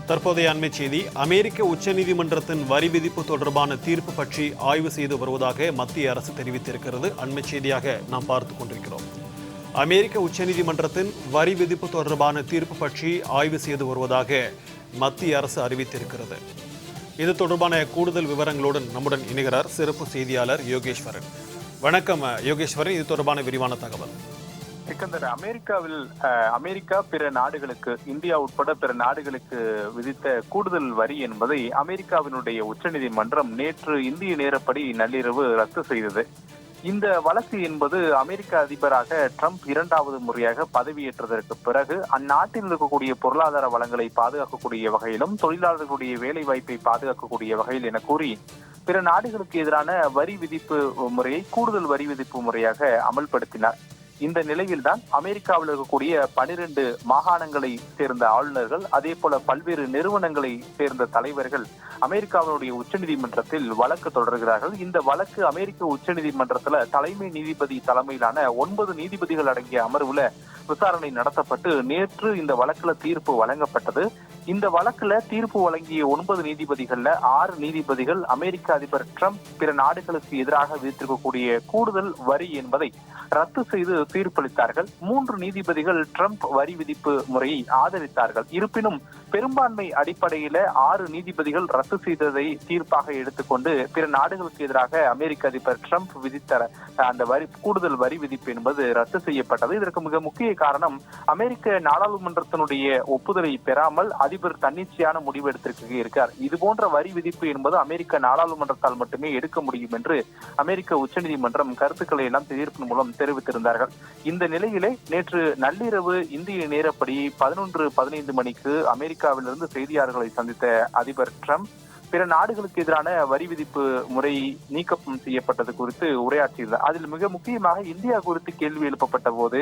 தற்போதைய அண்மை செய்தி. அமெரிக்க உச்சநீதிமன்றத்தின் வரி விதிப்பு தொடர்பான தீர்ப்பு பற்றி ஆய்வு செய்து வருவதாக மத்திய அரசு தெரிவித்திருக்கிறது. அண்மை செய்தியாக நாம் பார்த்துக் கொண்டிருக்கிறோம். அமெரிக்க உச்சநீதிமன்றத்தின் வரி விதிப்பு தொடர்பான தீர்ப்பு பற்றி ஆய்வு செய்து வருவதாக மத்திய அரசு அறிவித்திருக்கிறது. இது தொடர்பான கூடுதல் விவரங்களுடன் நம்முடன் இணைகிறார் சிறப்பு செய்தியாளர் யோகேஸ்வரன். வணக்கம் யோகேஸ்வரன், இது தொடர்பான விரிவான தகவல். சிக்கந்தர், அமெரிக்கா பிற நாடுகளுக்கு, இந்தியா உட்பட பிற நாடுகளுக்கு விதித்த கூடுதல் வரி என்பதை அமெரிக்காவினுடைய உச்சநீதிமன்றம் நேற்று இந்திய நேரப்படி நள்ளிரவு ரத்து செய்தது. இந்த வழக்கு என்பது அமெரிக்க அதிபராக ட்ரம்ப் இரண்டாவது முறையாக பதவியேற்றதற்கு பிறகு அந்நாட்டில் இருக்கக்கூடிய பொருளாதார வளங்களை பாதுகாக்கக்கூடிய வகையிலும் தொழிலாளர்களுடைய வேலை வாய்ப்பை பாதுகாக்கக்கூடிய வகையில் என கூறி பிற நாடுகளுக்கு எதிரான வரி விதிப்பு முறையை கூடுதல் வரி விதிப்பு முறையாக அமல்படுத்தினார். இந்த நிலையில்தான் அமெரிக்காவில் இருக்கக்கூடிய 12 மாகாணங்களை சேர்ந்த ஆளுநர்கள், அதே போல பல்வேறு நிறுவனங்களை சேர்ந்த தலைவர்கள் அமெரிக்காவினுடைய உச்சநீதிமன்றத்தில் வழக்கு தொடர்கிறார்கள். இந்த வழக்கு அமெரிக்க உச்சநீதிமன்றத்துல தலைமை நீதிபதி தலைமையிலான 9 நீதிபதிகள் அடங்கிய அமர்வுல விசாரணை நடத்தப்பட்டு நேற்று இந்த வழக்குல தீர்ப்பு வழங்கப்பட்டது. இந்த வழக்குல தீர்ப்பு வழங்கிய 9 நீதிபதிகள்ல 6 நீதிபதிகள் அமெரிக்க அதிபர் ட்ரம்ப் பிற நாடுகளுக்கு எதிராக விதித்திருக்கக்கூடிய கூடுதல் வரி என்பதை ரத்து செய்து தீர்ப்பளித்தார்கள். 3 நீதிபதிகள் ட்ரம்ப் வரி விதிப்பு முறையை ஆதரித்தார்கள். இருப்பினும் பெரும்பான்மை அடிப்படையில 6 நீதிபதிகள் ரத்து செய்ததை தீர்ப்பாக எடுத்துக்கொண்டு பிற நாடுகளுக்கு எதிராக அமெரிக்க அதிபர் ட்ரம்ப் விதித்த அந்த கூடுதல் வரி விதிப்பு என்பது ரத்து செய்யப்பட்டது. இதற்கு மிக முக்கிய காரணம், அமெரிக்க நாடாளுமன்றத்தினுடைய ஒப்புதலை பெறாமல் அதிபர் தன்னிச்சையான முடிவு எடுத்திருக்கிறார். இது போன்ற வரி விதிப்பு என்பது அமெரிக்க நாடாளுமன்றத்தால் மட்டுமே எடுக்க முடியும் என்று அமெரிக்க உச்சநீதிமன்றம் கருத்துக்களை எல்லாம் தீர்ப்பின் மூலம் தெரிவித்திருந்தார்கள். இந்த நிலையிலே நேற்று நள்ளிரவு இந்திய நேரப்படி 11:15 மணிக்கு அமெரிக்காவிலிருந்து செய்தியாளர்களை சந்தித்த அதிபர் ட்ரம்ப் பிற நாடுகளுக்கு எதிரான வரி விதிப்பு முறை நீக்கம் செய்யப்பட்டது குறித்து உரையாற்றியுள்ளார். அதில் மிக முக்கியமாக இந்தியா குறித்து கேள்வி எழுப்பப்பட்ட போது,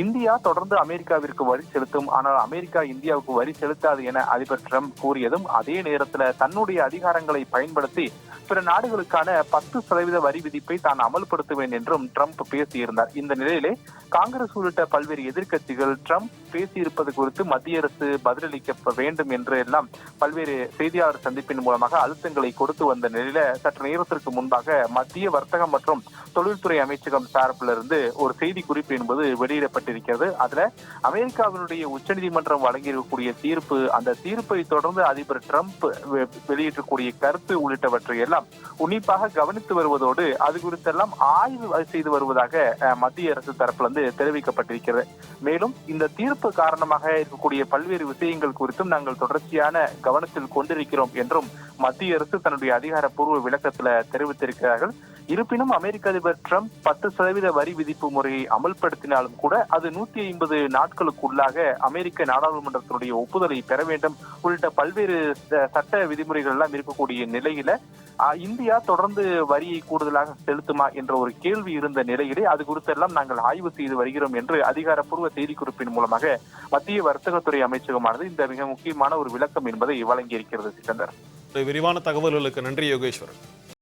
இந்தியா தொடர்ந்து அமெரிக்காவிற்கு வரி செலுத்தும், ஆனால் அமெரிக்கா இந்தியாவுக்கு வரி செலுத்தாது என அதிபர் ட்ரம்ப் கூறியதும், அதே நேரத்தில் தன்னுடைய அதிகாரங்களை பயன்படுத்தி பிற நாடுகளுக்கான 10% வரி விதிப்பை தான் அமல்படுத்துவேன் என்றும் ட்ரம்ப் பேசியிருந்தார். இந்த நிலையிலே காங்கிரஸ் உள்ளிட்ட பல்வேறு எதிர்க்கட்சிகள் ட்ரம்ப் பேசியிருப்பது குறித்து மத்திய அரசு பதிலளிக்க வேண்டும் என்று எல்லாம் பல்வேறு செய்தியாளர் சந்திப்பின் மூலமாக அழுத்தங்களை கொடுத்து வந்த நிலையில சற்று நேரத்திற்கு முன்பாக மத்திய வர்த்தகம் மற்றும் தொழில்துறை அமைச்சகம் சார்பிலிருந்து ஒரு செய்தி குறிப்பு என்பது வெளியிடப்பட்டிருக்கிறது. அதுல அமெரிக்காவினுடைய உச்சநீதிமன்றம் வழங்கியிருக்கக்கூடிய தீர்ப்பு, அந்த தீர்ப்பை தொடர்ந்து அதிபர் ட்ரம்ப் வெளியிடக்கூடிய கருத்து உள்ளிட்டவற்றை எல்லாம் உன்னிப்பாக கவனித்து வருவதோடு அது குறித்தெல்லாம் ஆய்வு செய்து வருவதாக மத்திய அரசு தரப்பிலிருந்து தெரிவிக்கப்பட்டிருக்கிறது. மேலும் இந்த தீர்ப்பு காரணமாக இருக்கக்கூடிய பல்வேறு விஷயங்கள் குறித்தும் நாங்கள் தொடர்ச்சியான கவனத்தில் கொண்டிருக்கிறோம் என்றும் மத்திய அரசு தன்னுடைய அதிகாரப்பூர்வ விளக்கத்துல தெரிவித்திருக்கிறார்கள். இருப்பினும் அமெரிக்க அதிபர் ட்ரம்ப் 10% வரி விதிப்பு முறையை அமல்படுத்தினாலும் கூட அது 150 நாட்களுக்குள்ளாக அமெரிக்க நாடாளுமன்றத்தினுடைய ஒப்புதலை பெற வேண்டும் உள்ளிட்ட பல்வேறு சட்ட விதிமுறைகள் எல்லாம் இருக்கக்கூடிய நிலையில இந்தியா தொடர்ந்து வரியை கூடுதலாக செலுத்துமா என்ற ஒரு கேள்வி இருந்த நிலையிலே அது குறித்தெல்லாம் நாங்கள் ஆய்வு செய்து வருகிறோம் என்று அதிகாரப்பூர்வ செய்திக்குறிப்பின் மூலமாக மத்திய வர்த்தகத்துறை அமைச்சகமானது இந்த மிக முக்கியமான ஒரு விளக்கம் என்பதை வழங்கியிருக்கிறது. சிக்கந்தர், விரிவான தகவல்களுக்கு நன்றி யோகேஸ்வரன்.